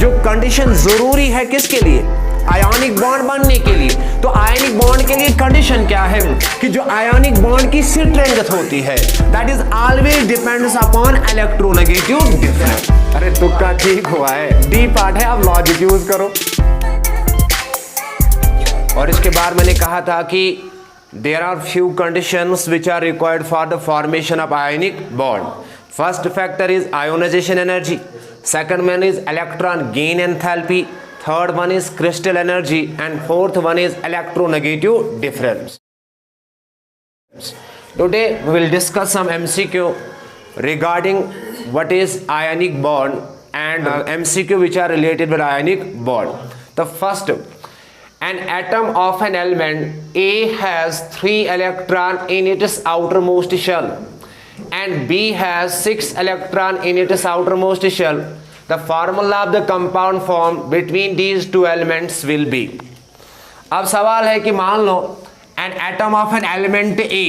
जो कंडीशन जरूरी है किसके लिए, आयोनिक बॉन्ड बनने के लिए। तो आयोनिक बॉन्ड के लिए कंडीशन क्या है कि जो आयोनिक बॉन्ड की स्ट्रेंथ होती है that is always depends upon electronegative difference. अरे तुक्का ठीक हुआ है, डी पार्ट है, आप लॉजिक यूज करो। और इसके बाद मैंने कहा था कि there are few conditions which are required for the formation of ionic bond. First factor is ionization energy, second one is electron gain enthalpy, third one is crystal energy, and fourth one is electronegative difference. Today we will discuss some MCQ regarding what is ionic bond and MCQ which are related with ionic bond. The first, an atom of an element A has 3 electrons in its outermost shell and B has 6 electrons in its outermost shell. The formula of the compound formed between these two elements will be. अब सवाल है कि मान लो an atom of an element A,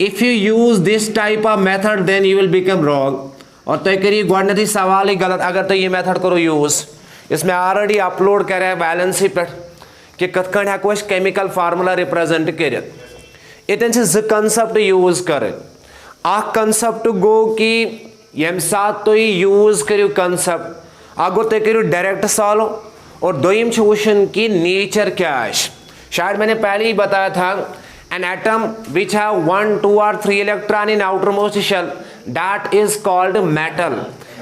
if you use this type of method then you will become wrong. और तो करिए गोडनथी सवाल ही गलत, अगर तो ये मेथड करो यूज, इसमें ऑलरेडी अपलोड करे वैलेंसी पे कि कथ कण हेको अस केमिकल फार्मूला रिप्रेजेंट करित। इतन से ज कंसेप्ट यूज कर, अख कंसेप्ट गो कि यम साथ तो यूज करियो कंसेप्ट अगो तो करियो डायरेक्ट सॉल्व, और दोयम छ वुशन की नेचर क्या है। शायद मैंने पहले ही बताया था an atom which have 1, 2 or 3 electron in outermost shell that is called metal,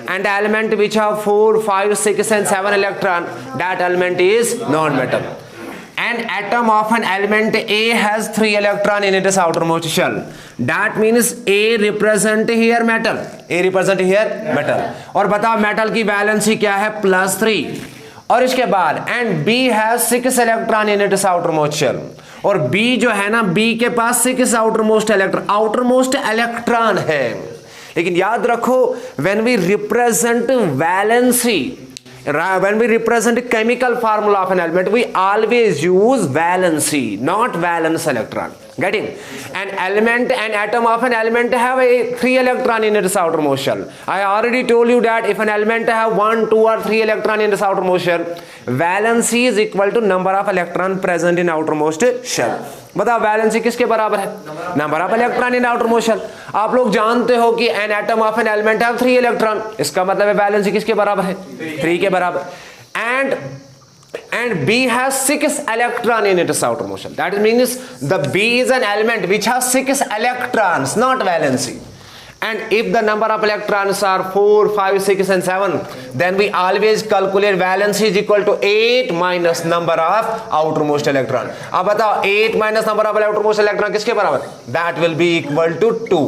and the element which have 4, 5, 6 and 7 electron that element is non-metal. An atom of an element A has 3 electron in its outermost shell. That means A represent here metal. A represent here metal. और बताओ metal की valency क्या है, +3। और इसके बाद and B has 6 electron in its outermost shell. और B जो है ना, B के पास 6 outermost electron है। लेकिन याद रखो when we represent valency, when we represent chemical formula of an element, we always use valency, not valence electron. Getting? An element, an atom of an element have a 3 electron in its outermost shell. I already told you that if an element have 1, 2 or 3 electron in its outermost shell, valency is equal to number of electron present in outermost shell. बताओ valency किसके बराबर है, number of electron in outermost shell. आप लोग जानते हो कि an atom of an element have 3 electron, इसका मतलब है वैलेंसी किसके बराबर है, 3 के बराबर। and B has 6 electron in its outermost shell. That means the B is an element which has 6 electrons, not valency. And if the number of electrons are 4, 5, 6 and 7, then we always calculate valency is equal to 8 minus number of outermost electron. अब बताओ 8 minus number of outermost electron किसके बराबर, that will be equal to 2.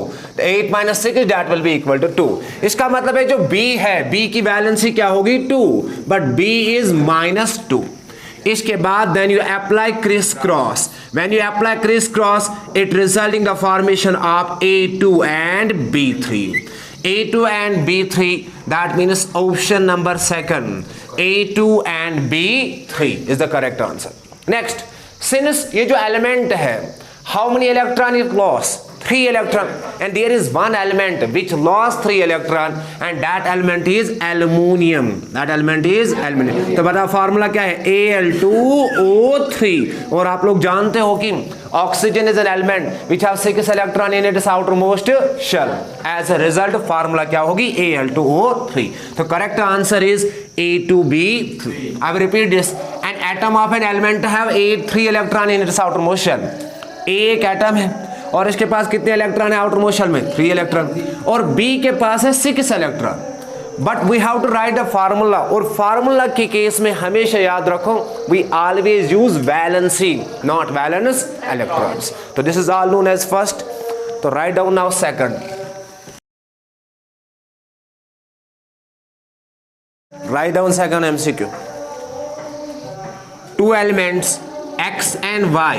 8 minus 6 that will be equal to 2. इसका मतलब है जो B है, B की valency क्या होगी, 2, but B is -2. इसके बाद then you apply criss-cross. When you apply criss-cross, it result in the formation of A2 and B3. A2 and B3, that means option number 2. A2 and B3 is the correct answer. Next, since ये जो element है, how many electron is lost? 3 electron, and there is one element which lost 3 electron, and that element is aluminium. That element is aluminium. तो बताओ formula क्या है, Al2O3। और आप लोग जानते हो कि oxygen is an element which have 6 electron in its outermost shell. As a result formula क्या होगी, Al2O3। तो correct answer is A2B3. I will repeat this. An atom of an element have 3 electron in its outermost shell. A एक atom है और इसके पास कितने electron है outermost shell में, 3 इलेक्ट्रॉन, और B के पास है 6 electron. But we have to write the formula, और फार्मूला के केस में हमेशा याद रखो we always use valency not valence electrons. तो this is all known as first. तो write down now second. Write down second MCQ। 2 elements X and Y.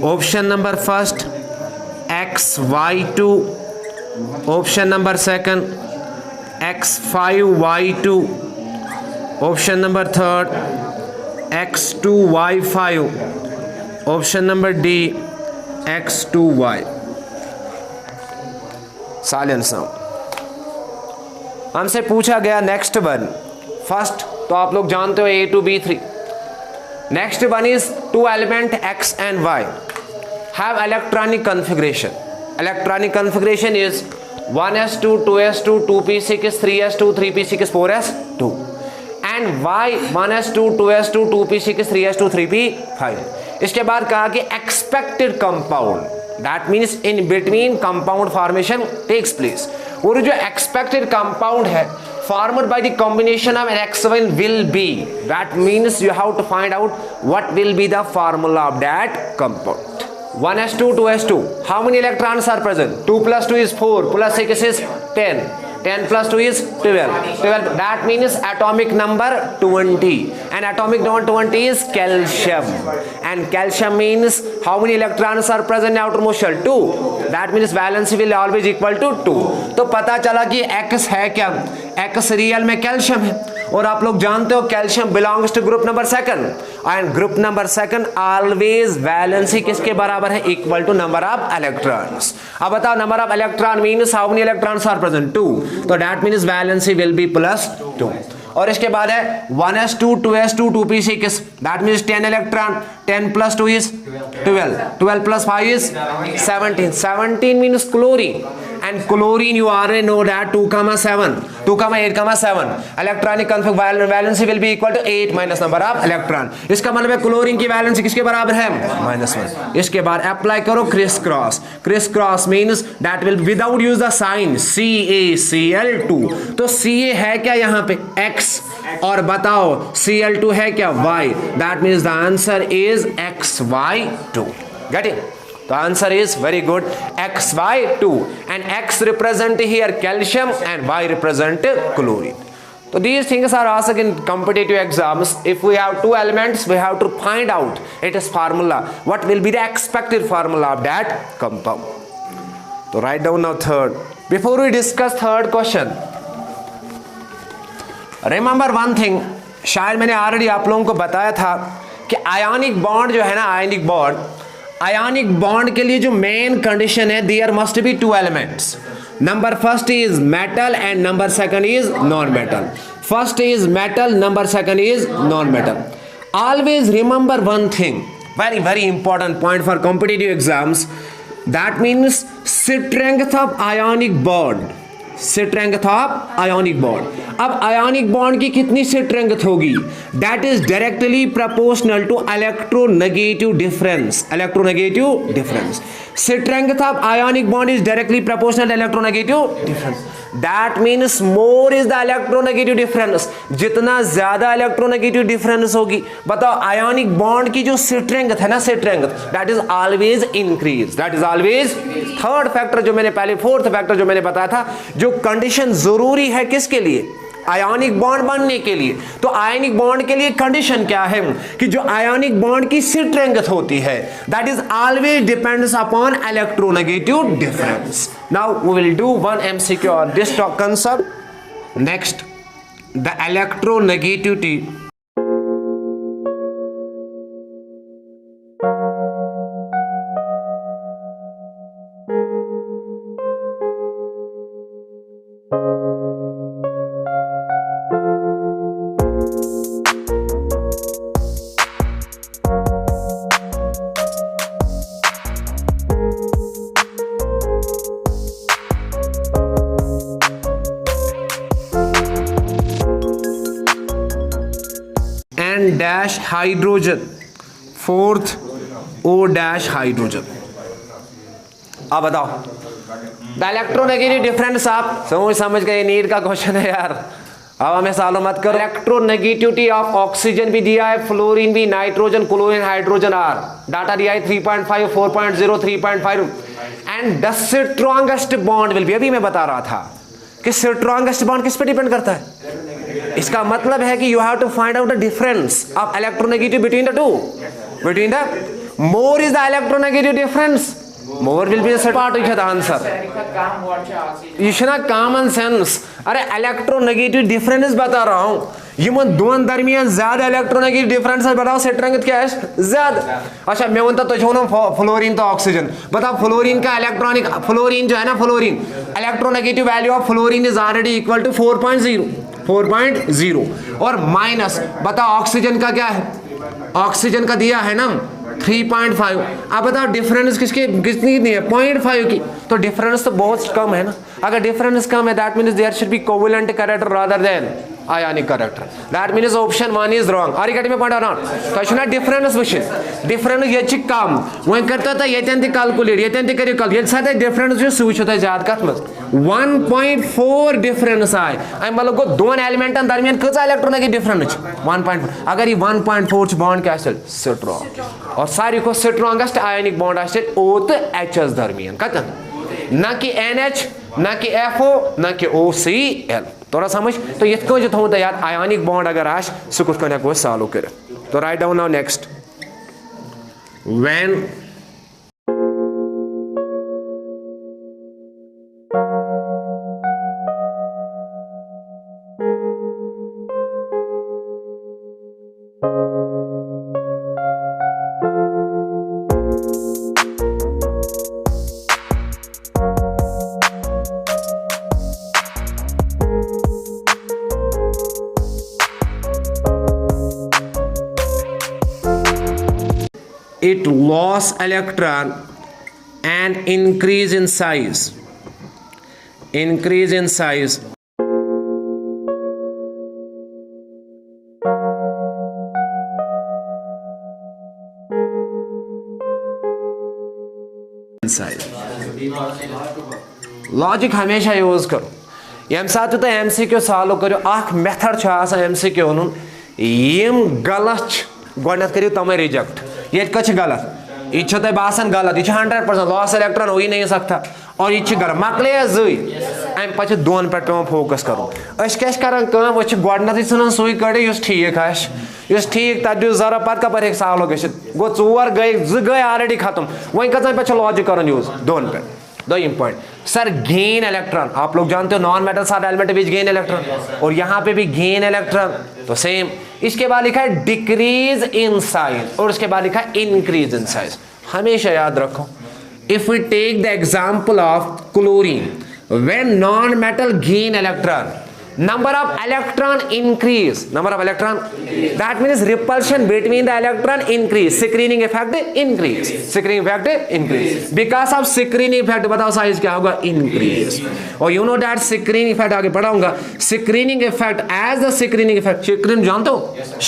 Option number first XY2, option number second X5Y2, option number third X2Y5, option number D X2Y। Silent sound. हमसे पूछा गया next one, first तो आप लोग जानते हो A2 B3। Next one is two element X and Y have electronic configuration. Electronic configuration is 1s2, 2s2, 2p6, 3s2, 3p6, 4s2, and Y 1s2, 2s2, 2p6, 3s2, 3p5. इसके बाद कहा कि expected compound, that means in between compound formation takes place. और जो expected compound है formed by the combination of X1 will be, that means you have to find out what will be the formula of that compound. 1s2, 2s2, how many electrons are present? 2 plus 2 is 4, plus 6 is 10, 10 plus 2 is 12, 12, that means atomic number 20, and atomic number 20 is calcium, and calcium means how many electrons are present in outermost shell? 2, that means valency will always equal to 2. तो पता चला कि X है क्या? X real में calcium है, और आप लोग जानते हो calcium belongs to group number second, and group number second always valency किसके बराबर है? Equal to number of electrons. अब बताओ number of electron means how many electrons are present? 2, तो that means valency will be +2। और इसके बाद है 1s2, 2s2, 2p6, that means 10 electron, 10 plus 2 is 12, 12 plus 5 is 17, 17 means chlorine, and chlorine you already know that 2,7, 2,8,7 electronic configuration valency will be equal to 8 minus number of electron. इसका मतलब है chlorine की valency किसके बराबर है? -1। इसके बाद apply करो criss cross. Criss cross means that will without use the sign CaCl2। तो Ca है क्या यहाँ पे? X, और बताओ Cl2 है क्या? Y, that means the answer is XY2। Get it? The answer is very good, XY2, and X represent here calcium and Y represent chlorine. So these things are asked in competitive exams. If we have two elements, we have to find out its formula. What will be the expected formula of that compound? So write down now third. Before we discuss third question, remember one thing. शायद मैंने already आप लोगों को बताया था कि ionic bond जो है ना, आयनिक बॉन्ड के लिए जो मेन कंडीशन है, there must be two elements. Number first is metal and number second is non metal. First is metal, number second is non metal. Always remember one thing, very very important point for competitive exams, that means strength of ionic bond. Strength of ionic bond. अब ionic bond की कितनी strength होगी? That is directly proportional to electronegative difference. Electronegative difference. Strength of ionic bond is directly proportional electronegative difference. That means more is the electronegative difference. जितना ज्यादा electronegative difference होगी, बताओ आयनिक bond की जो strength है ना, strength that is always increase. That is always third factor जो मैंने पहले, फोर्थ फैक्टर जो मैंने बताया था, जो कंडीशन जरूरी है किसके लिए? आयनिक बॉन्ड बनने के लिए। तो आयनिक बॉन्ड के लिए कंडीशन क्या है? कि जो आयनिक बॉन्ड की स्ट्रेंथ होती है, that is always depends upon electronegative difference. Now we will do one MCQ on this concept. Next, the electronegativity. Dash hydrogen, fourth O dash hydrogen. अब बताओ द इलेक्ट्रोनेगेटिव डिफरेंस। आप समझ गए, नीट का question है यार, अब हमें सॉल्व मत करो। इलेक्ट्रोनेगेटिविटी ऑफ ऑक्सीजन भी दिया है, फ्लोरीन भी, nitrogen, chlorine, hydrogen are. Data दिया है 3.5, 4.0, 3.5, and the strongest bond will be. अभी मैं बता रहा था कि स्ट्रॉन्गेस्ट बॉन्ड किस पे डिपेंड करता है। इसका मतलब है कि you have to find out the difference of electronegative between the two, between the more is the electronegative difference, more will be the part of the answer. You should have common sense. अरे electronegative difference बता रहा हूँ, Yemen दोन दरमियान ज़्यादा electronegative difference है, बताओ strength क्या है ज़्यादा. अच्छा मैं उनता तो छोड़ो फ्लोरीन तो ऑक्सीजन, बताओ फ्लोरीन का इलेक्ट्रॉनिक, फ्लोरीन जो है ना fluorine, electronegative value of fluorine is already equal to 4.0 और माइनस बताओ ऑक्सीजन का क्या है, ऑक्सीजन का दिया है ना 3.5. अब बताओ डिफरेंस कितनी है 0.5 की, तो डिफरेंस तो बहुत कम है ना. अगर डिफरेंस कम है that means there should be covalent character rather than ionic character. That means option 1 is wrong. Are you getting my point or not? तो इसमें difference विषय, difference ये चिक काम वहीं करता था ये तेंती calculate, ये तेंती करिए कल, ये साथ difference जो switch होता है ज़्यादा कट मत 1.4 difference आए. आई मतलब को दोन एलिमेंट अंदर में कितना इलेक्ट्रॉन की difference 1.4. अगर ये 1.4 बॉन्ड क्या है strong और सारी को strongest ionic bond है O तो H दरमियान कतन ना कि NH ना कि FO ना कि OCl. थोड़ा समझ तो ये जो थोड़ा यार आयनिक बॉन्ड अगर आश सो कुछ करने को सॉल्व कर. तो write down now next when it lost electron and increase in size. Increase in size. Logic हमेशा यूज करो. यम साथ तो MCQ सॉल्व करो आख मेथड छ आसान MCQ वन यम गलत गोडनत करियो तमे रिजेक्ट. ये कछ गलत ये तो बासान गलत, ये 100% लॉस इलेक्ट्रॉन हो ही नहीं सकता और ये गलत मकले जुई अम पे दोन पे फोकस करो. क्या गोडनत सन सुई कड़े ठीक आस ठीक तक दो जरा पत कपर सॉल्व गो 4 गई 2 गई ऑलरेडी खत्म वही कतन पे लॉजिक कर यूज दोन पे. दोम पॉइंट सर गेन इलेक्ट्रॉन आप लोग जानते हो नॉन मेटल सारे एलिमेंट विच गेन इलेक्ट्रॉन और यहाँ पे भी गेन इलेक्ट्रॉन तो सेम. इसके बाद लिखा है डिक्रीज इन साइज और उसके बाद लिखा है इंक्रीज इन साइज. हमेशा याद रखो if we take the example of chlorine when non metal gain electron number of electron increase, number of electron that means repulsion between the electron increase, screening effect increase, screening effect increase because of screening effect. बताओ size क्या होगा increase. और you know that screening effect आगे पढ़ाऊंगा. screening effect as the screening effect screen जानते हो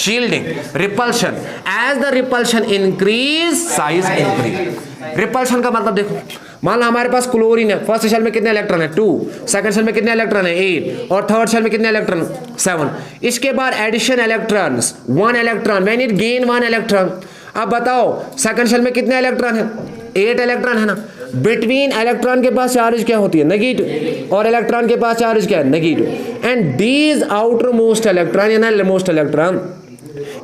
shielding repulsion as the repulsion increase size increase. Repulsion का मतलब देखो मान लो हमारे पास क्लोरीन है फर्स्ट शेल में कितने इलेक्ट्रॉन है 2, सेकंड शेल में कितने इलेक्ट्रॉन है 8 और थर्ड शेल में कितने इलेक्ट्रॉन 7. इसके बाद addition electrons 1 electron when it gain 1 electron. अब बताओ सेकंड शेल में कितने इलेक्ट्रॉन है 8 इलेक्ट्रॉन है ना. बिटवीन इलेक्ट्रॉन के पास चार्ज क्या होती है नेगेटिव और इलेक्ट्रॉन के पास चार्ज क्या है negative. And these outer most electron innermost electron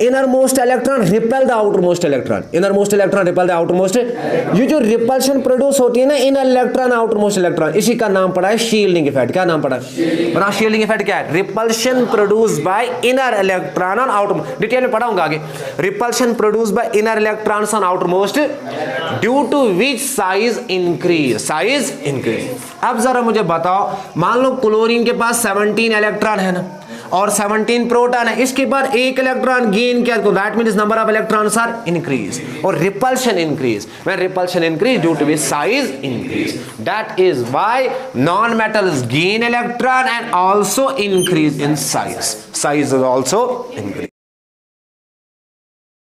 innermost electron repel the outermost electron, innermost electron repel the outermost. ये जो रिपल्शन प्रोड्यूस होती है ना inner electron outermost electron इसी का नाम पड़ा है शील्डिंग इफेक्ट. क्या नाम पड़ा है बना शील्डिंग इफेक्ट क्या है repulsion produce by inner electron on outer. Detail में पढ़ाऊंगा आगे. Repulsion produce by inner electrons on outermost due to which size increase अब जरा मुझे बताओ मान लो क्लोरीन के पास 17 इलेक्ट्रॉन है ना और 17 प्रोटॉन है. इसके बाद एक इलेक्ट्रॉन गेन किया तो that means number of electrons are increase और repulsion increase. When repulsion increase due to size increase that is why non metals gain electron and also increase in size. Size is also increase.